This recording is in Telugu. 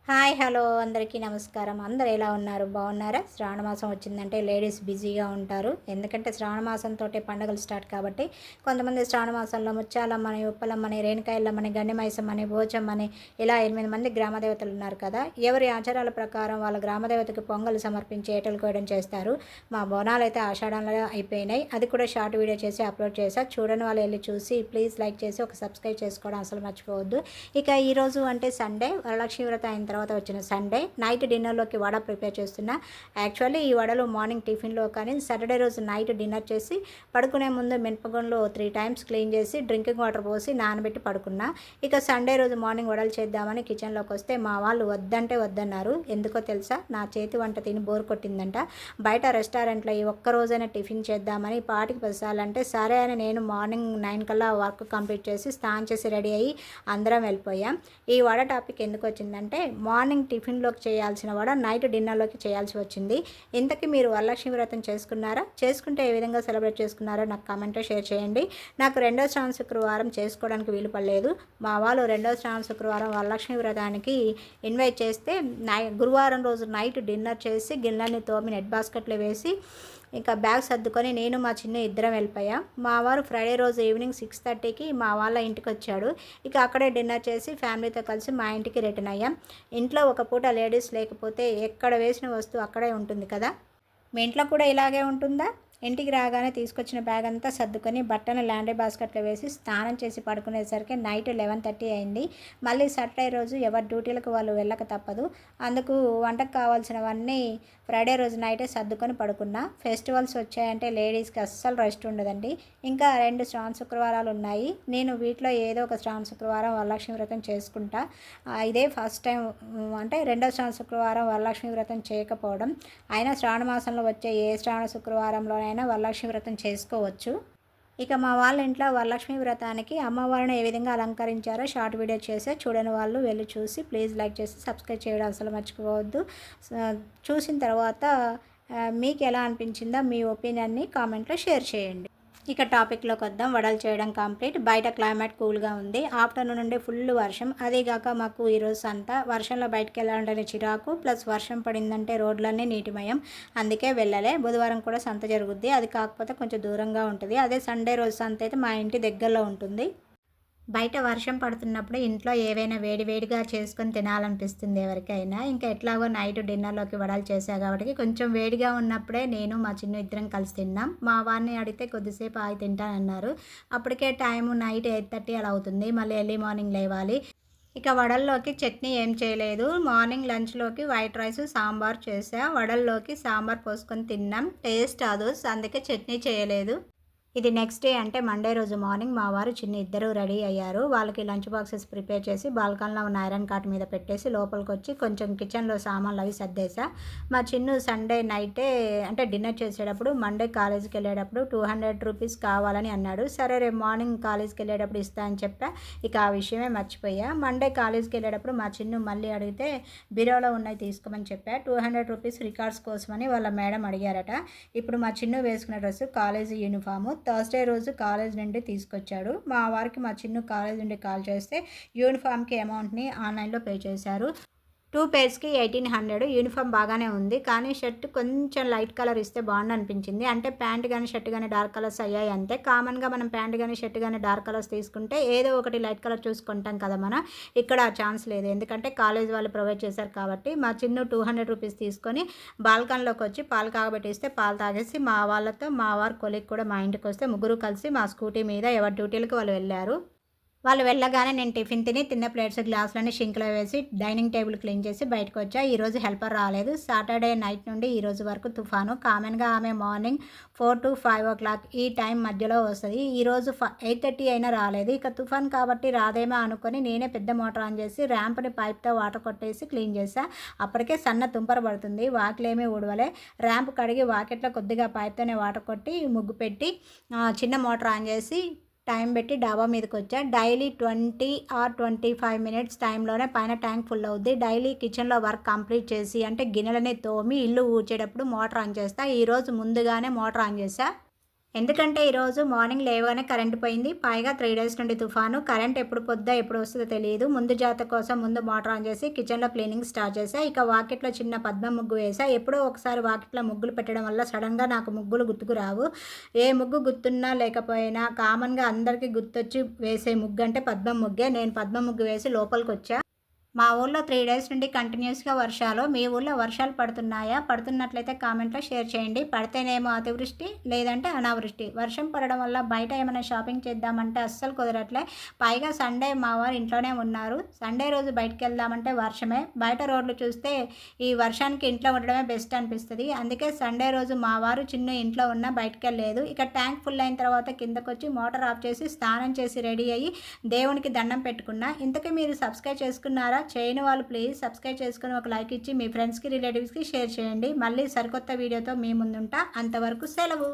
హాయ్ హలో అందరికీ నమస్కారం. అందరు ఎలా ఉన్నారు? బాగున్నారా? శ్రావణ మాసం వచ్చిందంటే లేడీస్ బిజీగా ఉంటారు. ఎందుకంటే శ్రావణ మాసంతోటే పండుగలు స్టార్ట్ కాబట్టి కొంతమంది శ్రావణ మాసంలో ముత్యాలమ్మని, ఉప్పలమ్మని, రేణుకాయలమ్మని, గండిమైసమ్మని, పోచమ్మని ఇలా 8 మంది గ్రామదేవతలు ఉన్నారు కదా. ఎవరి ఆచారాల ప్రకారం వాళ్ళ గ్రామదేవతకి పొంగలు సమర్పించి ఏటలు కోయడం చేస్తారు. మా బోనాలు అయితే ఆషాఢంలో అయిపోయినాయి. అది కూడా షార్ట్ వీడియో చేసి అప్లోడ్ చేశా. చూడని వాళ్ళు వెళ్ళి చూసి ప్లీజ్ లైక్ చేసి ఒక సబ్స్క్రైబ్ చేసుకోవడం అసలు మర్చిపోవద్దు. ఇక ఈరోజు అంటే సండే, వరలక్ష్మి వ్రతం అయిన తర్వాత వచ్చిన సండే నైట్ డిన్నర్లోకి వడ ప్రిపేర్ చేస్తున్నా. యాక్చువల్లీ ఈ వడలు మార్నింగ్ టిఫిన్లో కానీ సాటర్డే రోజు నైట్ డిన్నర్ చేసి పడుకునే ముందు మినపగుండ్లు 3 టైమ్స్ క్లీన్ చేసి డ్రింకింగ్ వాటర్ పోసి నానబెట్టి పడుకున్నా. ఇక సండే రోజు మార్నింగ్ వడలు చేద్దామని కిచెన్లోకి వస్తే మా వాళ్ళు వద్దంటే వద్దన్నారు. ఎందుకో తెలుసా? నా చేతి వంట తిని బోర్ కొట్టిందంట. బయట రెస్టారెంట్లో ఈ ఒక్క రోజైనా టిఫిన్ చేద్దామని పాటికి పసాలంటే సరే అని నేను మార్నింగ్ 9 కల్లా వర్క్ కంప్లీట్ చేసి స్నానం చేసి రెడీ అయ్యి అందరం వెళ్ళిపోయాం. ఈ వడ టాపిక్ ఎందుకు వచ్చిందంటే మార్నింగ్ టిఫిన్లోకి చేయాల్సిన వడ నైట్ డిన్నర్లోకి చేయాల్సి వచ్చింది. ఇంతకీ మీరు వరలక్ష్మి వ్రతం చేసుకున్నారా? చేసుకుంటే ఏ విధంగా సెలబ్రేట్ చేసుకున్నారో నాకు కామెంట్లో షేర్ చేయండి. నాకు రెండో శ్రావణ శుక్రవారం చేసుకోవడానికి వీలు పడలేదు. మా వాళ్ళు రెండో శ్రావణ శుక్రవారం వరలక్ష్మి వ్రతానికి ఇన్వైట్ చేస్తే గురువారం రోజు నైట్ డిన్నర్ చేసి గిన్నెలని తోమి నెట్ బాస్కెట్లో వేసి ఇంకా బ్యాగ్ సర్దుకొని నేను మా చిన్న ఇద్దరం వెళ్ళిపోయాం. మా వారు ఫ్రైడే రోజు ఈవినింగ్ 6:30కి మా వాళ్ళ ఇంటికి వచ్చాడు. ఇక అక్కడే డిన్నర్ చేసి ఫ్యామిలీతో కలిసి మా ఇంటికి రిటర్న్ అయ్యాం. ఇంట్లో ఒక పూట లేడీస్ లేకపోతే ఎక్కడ వేసిన వస్తువు అక్కడే ఉంటుంది కదా. మీ ఇంట్లో కూడా ఇలాగే ఉంటుందా? ఇంటికి రాగానే తీసుకొచ్చిన బ్యాగ్ అంతా సర్దుకొని బట్టను లాండ్రీ బాస్కెట్లో వేసి స్నానం చేసి పడుకునేసరికి నైట్ 11:30 అయింది. మళ్ళీ సాటర్డే రోజు ఎవరి డ్యూటీలకు వాళ్ళు వెళ్ళక తప్పదు. అందుకు వంటకు కావాల్సినవన్నీ ఫ్రైడే రోజు నైటే సర్దుకొని పడుకున్నా. ఫెస్టివల్స్ వచ్చాయంటే లేడీస్కి అస్సలు రెస్ట్ ఉండదండి. ఇంకా 2 శ్రావణ శుక్రవారాలు ఉన్నాయి. నేను వీటిలో ఏదో ఒక శ్రావణ శుక్రవారం వరలక్ష్మి వ్రతం చేసుకుంటా. ఇదే ఫస్ట్ టైం అంటే రెండో శ్రావణ శుక్రవారం వరలక్ష్మి వ్రతం చేయకపోవడం. అయినా శ్రావణ మాసంలో వచ్చే ఏ శ్రావణ శుక్రవారంలోనైనా వరలక్ష్మి వ్రతం చేసుకోవచ్చు. ఇక మా వాళ్ళ ఇంట్లో వరలక్ష్మి వ్రతానికి అమ్మవారిని ఏ విధంగా అలంకరించారో షార్ట్ వీడియో చేసే. చూడని వాళ్ళు వెళ్ళి చూసి ప్లీజ్ లైక్ చేసి సబ్స్క్రైబ్ చేయడం అసలు మర్చిపోవద్దు. చూసిన తర్వాత మీకు ఎలా అనిపించిందో మీ ఒపీనియన్ని కామెంట్లో షేర్ చేయండి. ఇక టాపిక్లోకి వద్దాం. వడలు చేయడం కంప్లీట్. బయట క్లైమేట్ కూల్గా ఉంది. ఆఫ్టర్నూన్ నుండి ఫుల్ వర్షం. అదేగాక మాకు ఈరోజు అంతా వర్షంలో బయటకు వెళ్ళాలంటే చిరాకు, ప్లస్ వర్షం పడిందంటే రోడ్లన్నీ నీటిమయం. అందుకే వెళ్ళలే. బుధవారం కూడా సంత జరుగుద్ది. అది కాకపోతే కొంచెం దూరంగా ఉంటుంది. అదే సండే రోజు సంత అయితే మా ఇంటి దగ్గరలో ఉంటుంది. బయట వర్షం పడుతున్నప్పుడు ఇంట్లో ఏవైనా వేడివేడిగా చేసుకొని తినాలనిపిస్తుంది ఎవరికైనా. ఇంకా ఎట్లాగో నైట్ డిన్నర్లోకి వడలు చేసా కాబట్టి కొంచెం వేడిగా ఉన్నప్పుడే నేను మా చిన్న ఇద్దరం కలిసి తిన్నాం. మా వారిని అడిగితే కొద్దిసేపు ఆగి తింటానన్నారు. అప్పటికే టైము నైట్ 8:30 అలా అవుతుంది. మళ్ళీ ఎర్లీ మార్నింగ్ లేవాలి. ఇక వడల్లోకి చట్నీ ఏం చేయలేదు. మార్నింగ్ లంచ్లోకి వైట్ రైస్ సాంబార్ చేసా. వడల్లోకి సాంబార్ పోసుకొని తిన్నాం. టేస్ట్ అదోస్, అందుకే చట్నీ చేయలేదు. ఇది నెక్స్ట్ డే అంటే మండే రోజు మార్నింగ్ మా వారు చిన్న ఇద్దరు రెడీ అయ్యారు. వాళ్ళకి లంచ్ బాక్సెస్ ప్రిపేర్ చేసి బాల్కన్లో ఉన్న ఐరన్ కాట్ మీద పెట్టేసి లోపలికి వచ్చి కొంచెం కిచెన్లో సామాన్లు అవి సర్దేశా. మా చిన్న సండే నైటే అంటే డిన్నర్ చేసేటప్పుడు మండే కాలేజీకి వెళ్ళేటప్పుడు 200 రూపీస్ కావాలని అన్నాడు. సరే రేపు మార్నింగ్ కాలేజీకి వెళ్ళేటప్పుడు ఇస్తా అని చెప్పా. ఇక ఆ విషయమే మర్చిపోయా. మండే కాలేజీకి వెళ్ళేటప్పుడు మా చిన్ను మళ్ళీ అడిగితే బీరోలో ఉన్నాయి తీసుకోమని చెప్పా. 200 రూపీస్ రికార్డ్స్ కోసమని వాళ్ళ మేడం అడిగారట. ఇప్పుడు మా చిన్ను వేసుకున్న డ్రెస్సు కాలేజీ యూనిఫాము. థర్స్డే రోజు కాలేజ్ నుండి తీసుకొచ్చాడు. మా వారికి మా చిన్ను కాలేజ్ నుండి కాల్ చేస్తే యూనిఫామ్కి అమౌంట్ని ఆన్లైన్లో పే చేశారు. 2 పేర్స్కి 1800. యూనిఫామ్ బాగానే ఉంది, కానీ షర్ట్ కొంచెం లైట్ కలర్ ఇస్తే బాగుండు అనిపించింది. అంటే ప్యాంట్ కానీ షర్ట్ కానీ డార్క్ కలర్స్ అయ్యాయి అంతే. కామన్గా మనం ప్యాంట్ కానీ షర్ట్ కానీ డార్క్ కలర్స్ తీసుకుంటే ఏదో ఒకటి లైట్ కలర్ చూసుకుంటాం కదా మనం. ఇక్కడ ఆ ఛాన్స్ లేదు, ఎందుకంటే కాలేజ్ వాళ్ళు ప్రొవైడ్ చేశారు కాబట్టి. మా చిన్న 200 రూపీస్ తీసుకొని బాల్కన్లోకి వచ్చి పాలు కాగబెట్టిస్తే పాలు తాగేసి మా వాళ్ళతో మా వారి కొలీగ్ కూడా మా ఇంటికి వస్తే ముగ్గురు కలిసి మా స్కూటీ మీద ఎవరి డ్యూటీలకు వాళ్ళు వెళ్ళారు. వాళ్ళు వెళ్ళగానే నేను టిఫిన్ తిన్న ప్లేట్స్ గ్లాసులన్నీ షింక్లో వేసి డైనింగ్ టేబుల్ క్లీన్ చేసి బయటకు వచ్చా. ఈరోజు హెల్పర్ రాలేదు. సాటర్డే నైట్ నుండి ఈరోజు వరకు తుఫాను. కామన్గా ఆమె మార్నింగ్ 4 to 5 o'clock ఈ టైం మధ్యలో వస్తుంది. ఈరోజు 8:30 అయినా రాలేదు. ఇక తుఫాన్ కాబట్టి రాదేమో అనుకొని నేనే పెద్ద మోటార్ ఆన్ చేసి ర్యాంప్ని పైప్తో వాటర్ కొట్టేసి క్లీన్ చేసా. అప్పటికే సన్న తుంపర పడుతుంది. వాకిలేమీ ఊడవలే. ర్యాంప్ కడిగి వాకెట్లో కొద్దిగా పైప్తోనే వాటర్ కొట్టి ముగ్గు పెట్టి చిన్న మోటార్ ఆన్ చేసి టైం పెట్టి డాబా మీదకి వచ్చా. డైలీ 20 or 25 minutes టైంలోనే పైన ట్యాంక్ ఫుల్ అవుద్ది. డైలీ కిచెన్లో వర్క్ కంప్లీట్ చేసి అంటే గిన్నెలనే తోమి ఇల్లు ఊడ్చేటప్పుడు మోటార్ ఆన్ చేస్తా. ఈరోజు ముందుగానే మోటార్ ఆన్ చేసా. ఎందుకంటే ఈరోజు మార్నింగ్ లేవగానే కరెంట్ పోయింది. పైగా 3 డేస్ నుండి తుఫాను. కరెంట్ ఎప్పుడు పోద్దా, ఎప్పుడు వస్తుందో తెలియదు. ముందు జాగ్రత్త కోసం ముందు మోటార్ ఆన్ చేసి కిచెన్‌లో క్లీనింగ్ స్టార్ట్ చేశా. ఇక వాకిట్లో చిన్న పద్మం ముగ్గు వేశా. ఎప్పుడో ఒకసారి వాకిట్లో ముగ్గులు పెట్టడం వల్ల సడన్‌గా నాకు ముగ్గులు గుర్తుకు రావు. ఏ ముగ్గు గుర్తున్నా లేకపోయినా కామన్‌గా అందరికీ గుర్తొచ్చి వేసే ముగ్గంటే పద్మం ముగ్గే. నేను పద్మం ముగ్గు వేసి లోపలికొచ్చా. మా ఊళ్ళో 3 డేస్ నుండి కంటిన్యూస్‌గా వర్షాలు. మీ ఊళ్ళో వర్షాలు పడుతున్నాయా? పడుతున్నట్లయితే కామెంట్‌లో షేర్ చేయండి. పడితేనేమో అతివృష్టి, లేదంటే అనావృష్టి. వర్షం పడడం వల్ల బయట ఏమైనా షాపింగ్ చేద్దామంటే అస్సలు కుదరట్లే. పైగా సండే మా వారు ఇంట్లోనే ఉన్నారు. సండే రోజు బయటికెళ్దామంటే వర్షమే. బయట రోడ్లు చూస్తే ఈ వర్షానికి ఇంట్లో ఉండడమే బెస్ట్ అనిపిస్తది. అందుకే సండే రోజు మా వారు చిన్ను ఇంట్లో ఉన్నా బయటికెళ్ళలేదు. ఇక ట్యాంక్ ఫుల్ అయిన తర్వాత కిందకొచ్చి మోటార్ ఆఫ్ చేసి స్నానం చేసి రెడీ అయ్యి దేవునికి దండం పెట్టుకున్నా. ఇంతకీ మీరు సబ్స్క్రైబ్ చేసుకున్నారా? చేయని వాళ్ళు ప్లీజ్ సబ్స్క్రైబ్ చేసుకొని ఒక లైక్ ఇచ్చి మీ ఫ్రెండ్స్కి రిలేటివ్స్కి షేర్ చేయండి. మళ్ళీ సరికొత్త వీడియోతో మీ ముందుంటా. అంతవరకు సెలవు.